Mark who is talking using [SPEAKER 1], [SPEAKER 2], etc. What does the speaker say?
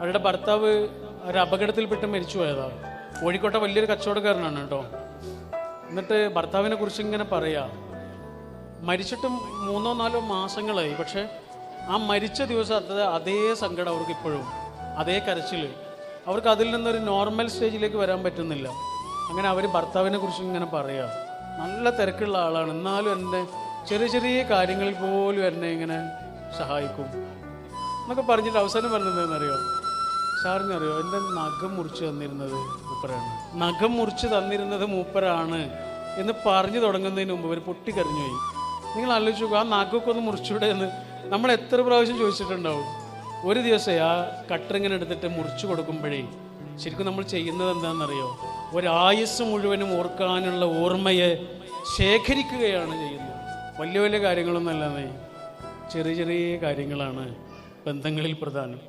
[SPEAKER 1] അവരുടെ ഭർത്താവ് ഒരു അപകടത്തിൽപ്പെട്ട് മരിച്ചു പോയതാണ്. കോഴിക്കോട്ടെ വലിയൊരു കച്ചവടക്കാരനാണ് കേട്ടോ. എന്നിട്ട് ഭർത്താവിനെ കുറിച്ച് ഇങ്ങനെ പറയാ, മരിച്ചിട്ടും 3-4 മാസങ്ങളായി, പക്ഷെ ആ മരിച്ച ദിവസം അതേ സങ്കടം അവർക്ക് ഇപ്പോഴും, അതേ കരച്ചിൽ. അവർക്ക് അതിൽ നിന്നൊരു നോർമൽ സ്റ്റേജിലേക്ക് വരാൻ പറ്റുന്നില്ല. അങ്ങനെ അവർ ഭർത്താവിനെ കുറിച്ച് ഇങ്ങനെ പറയുക, നല്ല തിരക്കുള്ള ആളാണ്, എന്നാലും എന്നെ ചെറിയ ചെറിയ കാര്യങ്ങളിൽ പോലും എന്നെ ഇങ്ങനെ സഹായിക്കും എന്നൊക്കെ പറഞ്ഞിട്ട് അവസാനം പറഞ്ഞതെന്നറിയോ, സാറിനറിയോ, എൻ്റെ നഖം മുറിച്ച് തന്നിരുന്നത് മൂപ്പരാണ്, നഖം മുറിച്ച് തന്നിരുന്നത് മൂപ്പരാണ് എന്ന് പറഞ്ഞു തുടങ്ങുന്നതിന് മുമ്പ് അവർ പൊട്ടിക്കരഞ്ഞു പോയി. നിങ്ങൾ ആലോചിച്ച് നോക്കുക, ആ നഖമൊക്കെ ഒന്ന് മുറിച്ചൂടെ എന്ന് നമ്മൾ എത്ര പ്രാവശ്യം ചോദിച്ചിട്ടുണ്ടാവും. ഒരു ദിവസം ആ കട്ടറിങ്ങനെ എടുത്തിട്ട് മുറിച്ചു കൊടുക്കുമ്പോഴേ ശരിക്കും നമ്മൾ ചെയ്യുന്നത് എന്താണെന്നറിയോ, ഒരായുസ് മുഴുവനും ഓർക്കാനുള്ള ഓർമ്മയെ ശേഖരിക്കുകയാണ് ചെയ്യുന്നത്. വലിയ വലിയ കാര്യങ്ങളൊന്നും അല്ലാതെ ചെറിയ ചെറിയ കാര്യങ്ങളാണ് ബന്ധങ്ങളിൽ പ്രധാനം.